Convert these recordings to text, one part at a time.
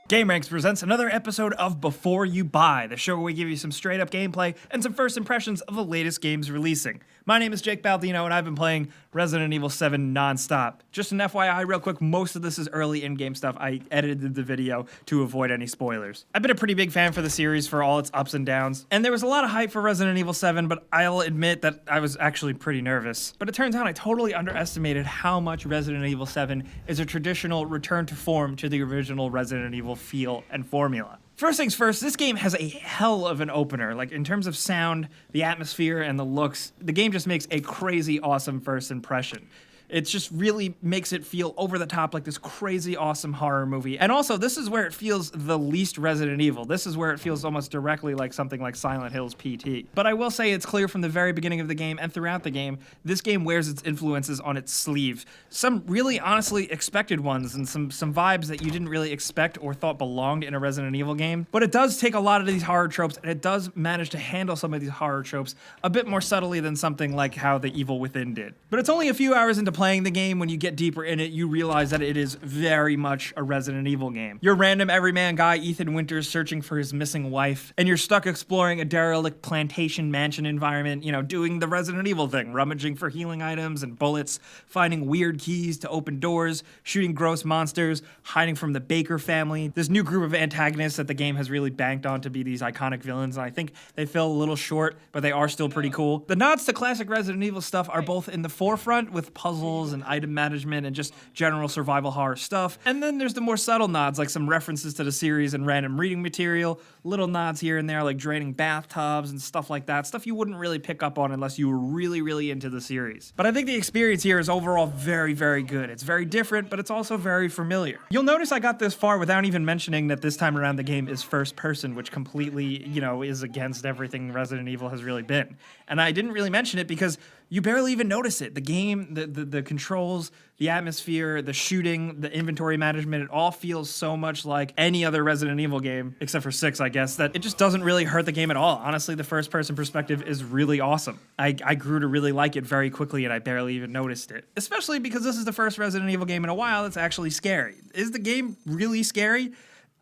GameRanks presents another episode of Before You Buy, the show where we give you some straight up gameplay and some first impressions of the latest games releasing. My name is Jake Baldino and I've been playing Resident Evil 7 nonstop. Just an FYI real quick, most of this is early in-game stuff. I edited the video to avoid any spoilers. I've been a pretty big fan for the series for all its ups and downs, and there was a lot of hype for Resident Evil 7, but I'll admit that I was actually pretty nervous. But it turns out I totally underestimated how much Resident Evil 7 is a traditional return to form to the original Resident Evil feel and formula. First things first, this game has a hell of an opener. Like, in terms of sound, the atmosphere, and the looks, the game just makes a crazy awesome first impression. It just really makes it feel over the top, like this crazy awesome horror movie. And also, this is where it feels the least Resident Evil. This is where it feels almost directly like something like Silent Hill's PT. But I will say it's clear from the very beginning of the game and throughout the game, this game wears its influences on its sleeve. Some really honestly expected ones and some vibes that you didn't really expect or thought belonged in a Resident Evil game. But it does take a lot of these horror tropes, and it does manage to handle some of these horror tropes a bit more subtly than something like how The Evil Within did. But it's only a few hours into playing the game, when you get deeper in it, you realize that it is very much a Resident Evil game. You're random everyman guy Ethan Winters searching for his missing wife, and you're stuck exploring a derelict plantation mansion environment, doing the Resident Evil thing, rummaging for healing items and bullets, finding weird keys to open doors, shooting gross monsters, hiding from the Baker family. This new group of antagonists that the game has really banked on to be these iconic villains, and I think they fell a little short, but they are still pretty cool. The nods to classic Resident Evil stuff are both in the forefront with puzzles and item management and just general survival horror stuff. And then there's the more subtle nods, like some references to the series and random reading material, little nods here and there like draining bathtubs and stuff like that, stuff you wouldn't really pick up on unless you were really, really into the series. But I think the experience here is overall very, very good. It's very different, but it's also very familiar. You'll notice I got this far without even mentioning that this time around the game is first person, which completely, is against everything Resident Evil has really been. And I didn't really mention it because you barely even notice it. The game, the controls, the atmosphere, the shooting, the inventory management, it all feels so much like any other Resident Evil game, except for 6, I guess, that it just doesn't really hurt the game at all. Honestly, the first-person perspective is really awesome. I grew to really like it very quickly, and I barely even noticed it. Especially because this is the first Resident Evil game in a while that's actually scary. Is the game really scary?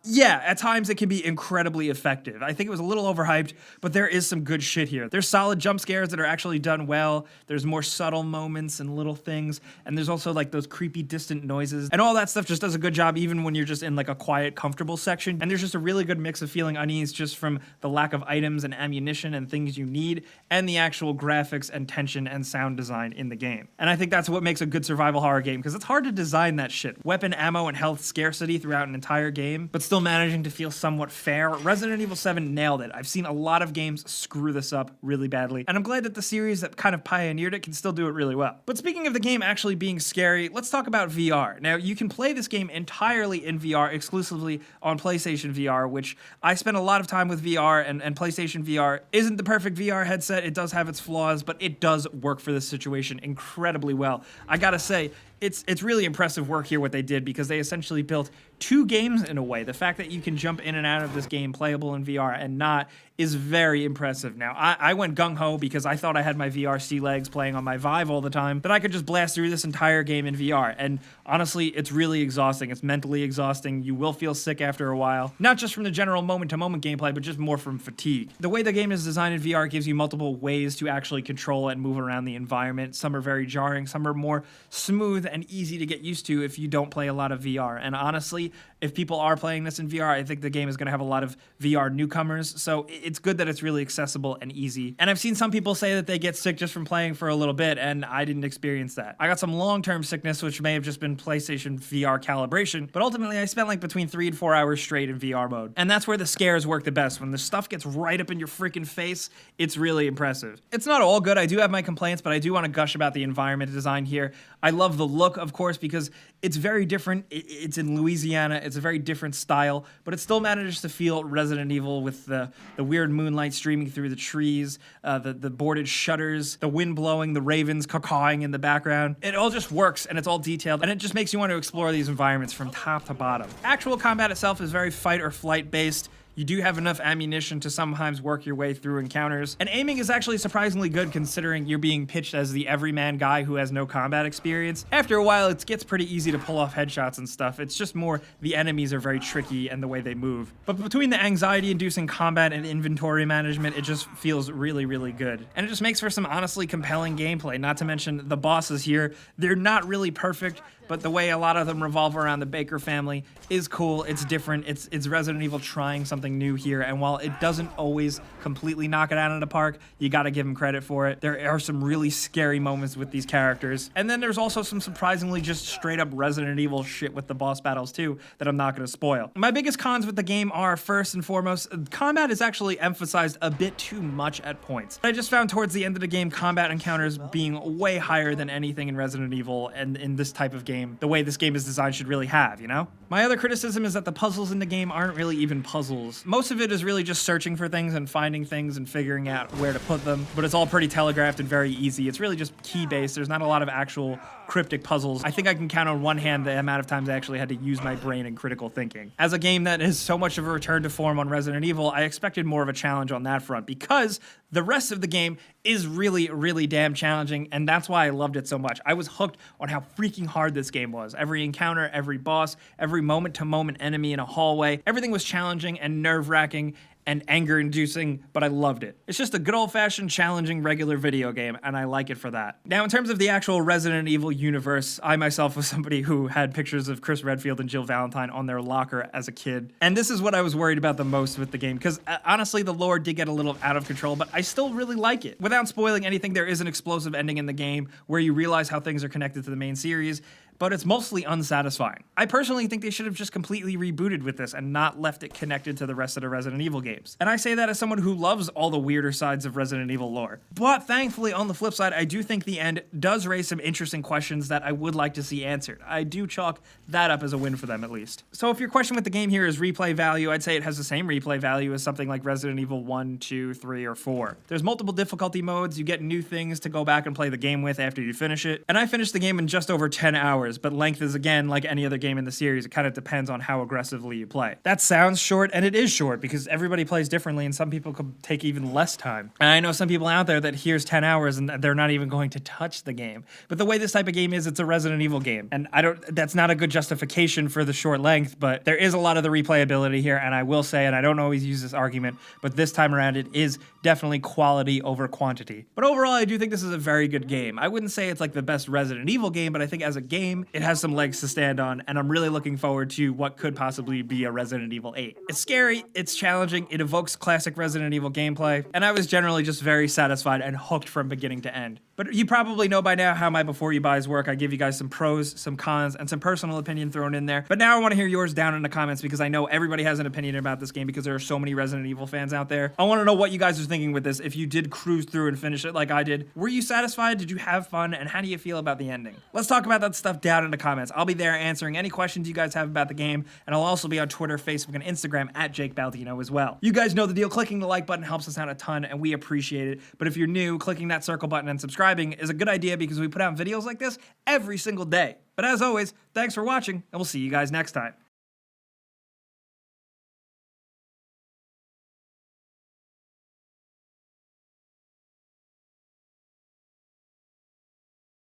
Yeah, at times it can be incredibly effective. I think it was a little overhyped, but there is some good shit here. There's solid jump scares that are actually done well. There's more subtle moments and little things, and there's also like those creepy distant noises, and all that stuff just does a good job even when you're just in like a quiet, comfortable section. And there's just a really good mix of feeling unease just from the lack of items and ammunition and things you need, and the actual graphics and tension and sound design in the game. And I think that's what makes a good survival horror game, because it's hard to design that shit. Weapon, ammo, and health scarcity throughout an entire game, but still managing to feel somewhat fair. Resident Evil 7 nailed it. I've seen a lot of games screw this up really badly, and I'm glad that the series that kind of pioneered it can still do it really well. But speaking of the game actually being scary, let's talk about VR. Now, you can play this game entirely in VR, exclusively on PlayStation VR, which I spent a lot of time with VR, and PlayStation VR isn't the perfect VR headset. It does have its flaws, but it does work for this situation incredibly well. I gotta say, it's really impressive work here what they did, because they essentially built 2 games in a way. The fact that you can jump in and out of this game playable in VR and not is very impressive. Now, I went gung-ho because I thought I had my VR sea legs playing on my Vive all the time, but I could just blast through this entire game in VR, and honestly, it's really exhausting. It's mentally exhausting. You will feel sick after a while, not just from the general moment-to-moment gameplay, but just more from fatigue. The way the game is designed in VR gives you multiple ways to actually control and move around the environment. Some are very jarring, some are more smooth and easy to get used to if you don't play a lot of VR. And honestly, if people are playing this in VR, I think the game is going to have a lot of VR newcomers, so it's good that it's really accessible and easy. And I've seen some people say that they get sick just from playing for a little bit, and I didn't experience that. I got some long-term sickness, which may have just been PlayStation VR calibration, but ultimately I spent like between 3 and 4 hours straight in VR mode. And that's where the scares work the best. When the stuff gets right up in your freaking face, it's really impressive. It's not all good. I do have my complaints, but I do want to gush about the environment design here. I love the look, of course, because it's very different. It's in Louisiana. It's a very different style, but it still manages to feel Resident Evil with the weird moonlight streaming through the trees, the boarded shutters, the wind blowing, the ravens caw-cawing in the background. It all just works, and it's all detailed, and it just makes you want to explore these environments from top to bottom. Actual combat itself is very fight or flight based. You do have enough ammunition to sometimes work your way through encounters, and aiming is actually surprisingly good considering you're being pitched as the everyman guy who has no combat experience. After a while, it gets pretty easy to pull off headshots and stuff. It's just more the enemies are very tricky and the way they move. But between the anxiety-inducing combat and inventory management, it just feels really, really good. And it just makes for some honestly compelling gameplay, not to mention the bosses here. They're not really perfect, but the way a lot of them revolve around the Baker family is cool. It's different. It's Resident Evil trying something new here, and while it doesn't always completely knock it out of the park, you gotta give them credit for it. There are some really scary moments with these characters, and then there's also some surprisingly just straight up Resident Evil shit with the boss battles too that I'm not gonna spoil. My biggest cons with the game are, first and foremost, combat is actually emphasized a bit too much at points. I just found towards the end of the game combat encounters being way higher than anything in Resident Evil and in this type of game, the way this game is designed should really have, you know? My other criticism is that the puzzles in the game aren't really even puzzles. Most of it is really just searching for things and finding things and figuring out where to put them, but it's all pretty telegraphed and very easy. It's really just key-based. There's not a lot of actual cryptic puzzles. I think I can count on one hand the amount of times I actually had to use my brain and critical thinking. As a game that is so much of a return to form on Resident Evil, I expected more of a challenge on that front because the rest of the game is really, really damn challenging, and that's why I loved it so much. I was hooked on how freaking hard this game was. Every encounter, every boss, every moment-to-moment enemy in a hallway, everything was challenging and nerve-wracking and anger-inducing, but I loved it. It's just a good old-fashioned, challenging, regular video game, and I like it for that. Now, in terms of the actual Resident Evil universe, I myself was somebody who had pictures of Chris Redfield and Jill Valentine on their locker as a kid, and this is what I was worried about the most with the game, because honestly, the lore did get a little out of control, but I still really like it. Without spoiling anything, there is an explosive ending in the game where you realize how things are connected to the main series, but it's mostly unsatisfying. I personally think they should have just completely rebooted with this and not left it connected to the rest of the Resident Evil games. And I say that as someone who loves all the weirder sides of Resident Evil lore. But thankfully, on the flip side, I do think the end does raise some interesting questions that I would like to see answered. I do chalk that up as a win for them, at least. So if your question with the game here is replay value, I'd say it has the same replay value as something like Resident Evil 1, 2, 3, or 4. There's multiple difficulty modes, you get new things to go back and play the game with after you finish it, and I finished the game in just over 10 hours, but length is again like any other game in the series. It kind of depends on how aggressively you play. That sounds short, and it is short because everybody plays differently and some people could take even less time. And I know some people out there that here's 10 hours and they're not even going to touch the game. But the way this type of game is, it's a Resident Evil game. And that's not a good justification for the short length, but there is a lot of the replayability here, and I will say, and I don't always use this argument, but this time around it is definitely quality over quantity. But overall, I do think this is a very good game. I wouldn't say it's like the best Resident Evil game, but I think as a game, it has some legs to stand on, and I'm really looking forward to what could possibly be a Resident Evil 8. It's scary, it's challenging, it evokes classic Resident Evil gameplay, and I was generally just very satisfied and hooked from beginning to end. But you probably know by now how my before you buys work. I give you guys some pros, some cons, and some personal opinion thrown in there. But now I want to hear yours down in the comments because I know everybody has an opinion about this game because there are so many Resident Evil fans out there. I want to know what you guys are thinking with this. If you did cruise through and finish it like I did, were you satisfied? Did you have fun? And how do you feel about the ending? Let's talk about that stuff down in the comments. I'll be there answering any questions you guys have about the game, and I'll also be on Twitter, Facebook, and Instagram at Jake Baldino as well. You guys know the deal. Clicking the like button helps us out a ton, and we appreciate it. But if you're new, clicking that circle button and subscribing is a good idea because we put out videos like this every single day. But as always, thanks for watching, and we'll see you guys next time.